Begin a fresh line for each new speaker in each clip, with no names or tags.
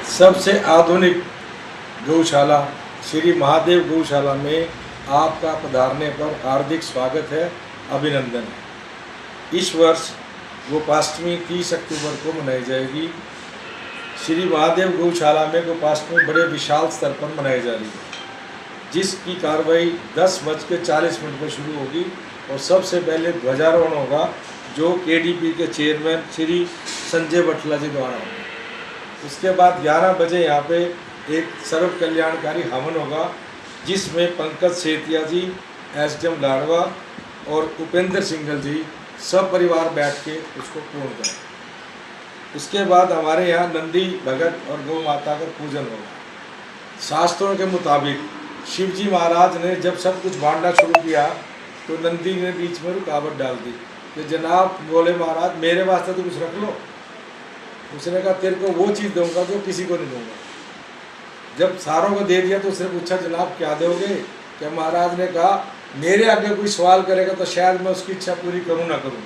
सबसे आधुनिक गौशाला श्री महादेव गौशाला में आपका पधारने पर हार्दिक स्वागत है, अभिनंदन है। इस वर्ष गोपाष्टमी 30 अक्टूबर को मनाई जाएगी। श्री महादेव गौशाला में गोपाष्टमी बड़े विशाल स्तर पर मनाई जा रही है, जिसकी कार्रवाई 10:40 पर शुरू होगी और सबसे पहले ध्वजारोहण होगा, जो केडीपी के चेयरमैन श्री संजय बटला जी द्वारा होगा। उसके बाद 11 बजे यहाँ पे एक सर्व कल्याणकारी हवन होगा, जिसमें पंकज सेतिया जी, एसडीएम लाडवा और उपेंद्र सिंघल जी सब परिवार बैठ के उसको पूर्ण करें। उसके बाद हमारे यहाँ नंदी भगत और गौ माता का पूजन होगा। शास्त्रों के मुताबिक शिव जी महाराज ने जब सब कुछ बांटना शुरू किया तो नंदी ने बीच में रुकावट डाल दी कि जनाब बोले महाराज मेरे वास्ते तो कुछ रख लो। उसने कहा तेरे को वो चीज़ दूंगा जो किसी को नहीं दूंगा। जब सारों को दे दिया तो उसने पूछा जनाब क्या दोगे? क्या महाराज ने कहा मेरे आगे कोई सवाल करेगा तो शायद मैं उसकी इच्छा पूरी करूँ ना करूँ,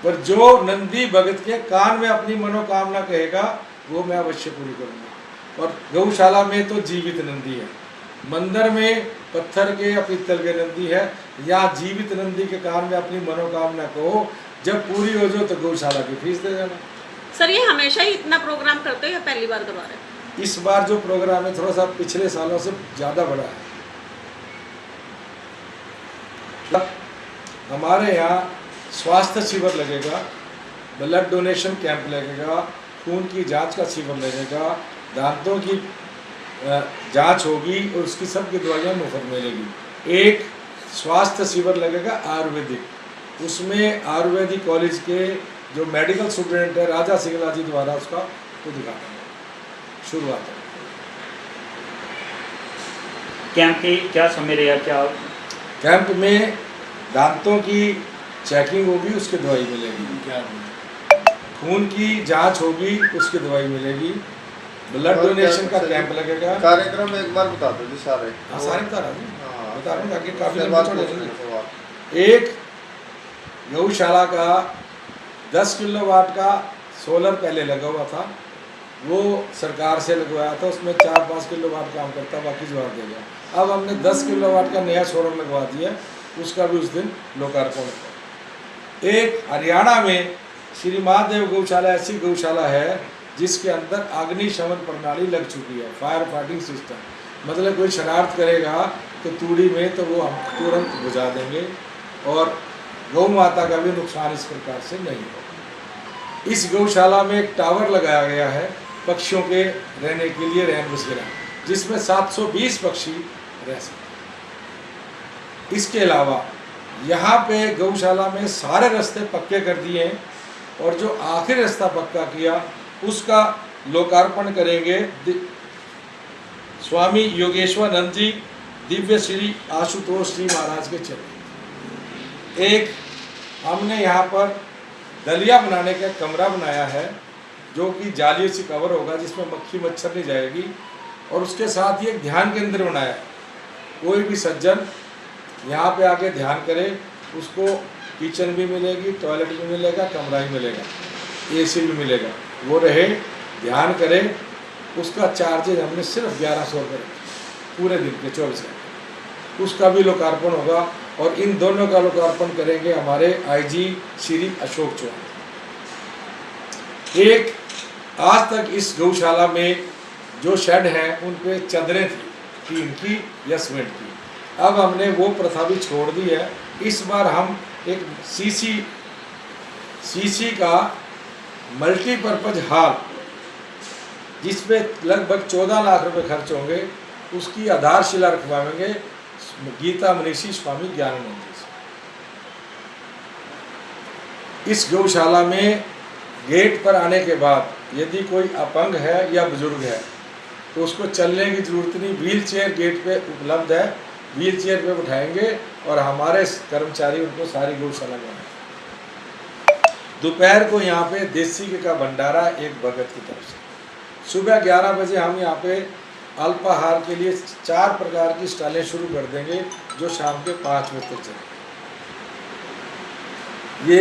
पर जो नंदी भगत के कान में अपनी मनोकामना कहेगा वो मैं अवश्य पूरी करूँगा। और गौशाला में तो जीवित नंदी है, मंदिर में पत्थर के या पीतल के नंदी है, या जीवित नंदी के कान में अपनी मनोकामना कहो, जब पूरी हो जाए तो गौशाला की फीस दे देना।
सर ये हमेशा ही इतना प्रोग्राम करते हो या पहली बार करवा रहे हैं?
इस बार जो प्रोग्राम है थोड़ा सा पिछले सालों से ज़्यादा बड़ा है। हमारे यहाँ स्वास्थ्य शिविर लगेगा, ब्लड डोनेशन कैंप लगेगा, खून की जांच का शिविर लगेगा, दांतों की जांच होगी और उसकी सब की दवाइयाँ मुफ्त मिलेगी। एक स्वास्थ्य शिविर लगेगा आयुर्वेदिक, उसमें आयुर्वेदिक कॉलेज के जो मेडिकल स्टूडेंट है राजा सिंगला जी द्वारा उसका उद्घाटन शुरुआत है।
कैंप की क्या समय रहेगा? क्या
कैंप में दांतों की चेकिंग होगी, उसकी दवाई मिलेगी, खून की जांच होगी, उसकी दवाई मिलेगी, ब्लड डोनेशन का कैंप लगेगा।
कार्यक्रम एक बार बता दो जी सारे।
हाँ सारे बता रहा हूँ, बता रहा हूँ आगे काफ़ी
काफ़ी
एक गौशाला का 10 किलोवाट का सोलर पहले लगा हुआ था, वो सरकार से लगवाया था, उसमें 4-5 किलोवाट काम करता, बाकी जवाब देगा। अब हमने 10 किलोवाट का नया सोलर लगवा दिया, उसका भी उस दिन लोकार्पण होगा। एक हरियाणा में श्री महादेव गौशाला ऐसी गौशाला है जिसके अंदर अग्निशमन प्रणाली लग चुकी है, फायर फाइटिंग सिस्टम। मतलब कोई शरारत करेगा तो तूड़ी में तो वो हम तुरंत बुझा देंगे और गौ माता का भी नुकसान इस प्रकार से नहीं होगा। इस गौशाला में एक टावर लगाया गया है पक्षियों के रहने के लिए, रैन बसेरा, जिसमें 720 पक्षी रह सकते। इसके अलावा यहाँ पे गौशाला में सारे रास्ते पक्के कर दिए हैं और जो आखिरी रास्ता पक्का किया उसका लोकार्पण करेंगे स्वामी योगेश्वरानंद जी, दिव्य श्री आशुतोष जी महाराज के चरण। एक हमने यहाँ पर दलिया बनाने का कमरा बनाया है, जो कि जालियों से कवर होगा, जिसमें मक्खी मच्छर नहीं जाएगी, और उसके साथ ही एक ध्यान केंद्र बनाया है। कोई भी सज्जन यहाँ पे आके ध्यान करे, उसको किचन भी मिलेगी, टॉयलेट भी मिलेगा, कमरा भी मिलेगा, एसी भी मिलेगा, वो रहे ध्यान करे। उसका चार्जेज हमने सिर्फ 1100 रुपये पूरे दिन के 24 घंटे, उसका भी लोकार्पण होगा। और इन दोनों का लोकार्पण करेंगे हमारे आईजी श्री अशोक चौहान। एक आज तक इस गौशाला में जो शेड हैं उन पे चादरें थी, टीन की या सीमेंट की, अब हमने वो प्रथा भी छोड़ दी है। इस बार हम एक सीसी का मल्टीपर्पज हॉल, जिसपे लगभग 14 लाख रुपए खर्च होंगे, उसकी आधारशिला रखवाएंगे गीता मनीषी स्वामी ज्ञानानंद जी से। इस गौशाला में गेट पर आने के बाद यदि कोई अपंग है या बुजुर्ग है तो उसको चलने की जरूरत नहीं, व्हील चेयर गेट पे उपलब्ध है, व्हील चेयर पे उठाएंगे और हमारे कर्मचारी उनको सारी गौशाला में। दोपहर को यहाँ पे देसी घी का भंडारा एक भगत की तरफ से। सुबह 11 बजे हम यहाँ पे अल्पाहार के लिए 4 प्रकार की स्टालें शुरू कर देंगे, जो शाम के 5 बजे तक चलेंगे। ये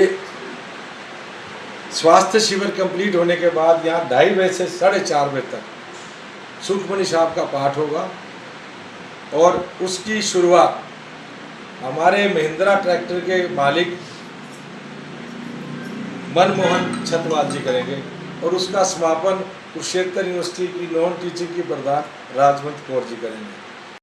स्वास्थ्य शिविर कंप्लीट होने के बाद यहाँ 2:30 बजे से 4:30 बजे तक सुखमणि साहब का पाठ होगा और उसकी शुरुआत हमारे महिंद्रा ट्रैक्टर के मालिक मनमोहन छतवाल जी करेंगे और उसका समापन कुरुक्षेत्र यूनिवर्सिटी की नॉन टीचिंग की प्रधान राजवंत कौर जी करेंगे।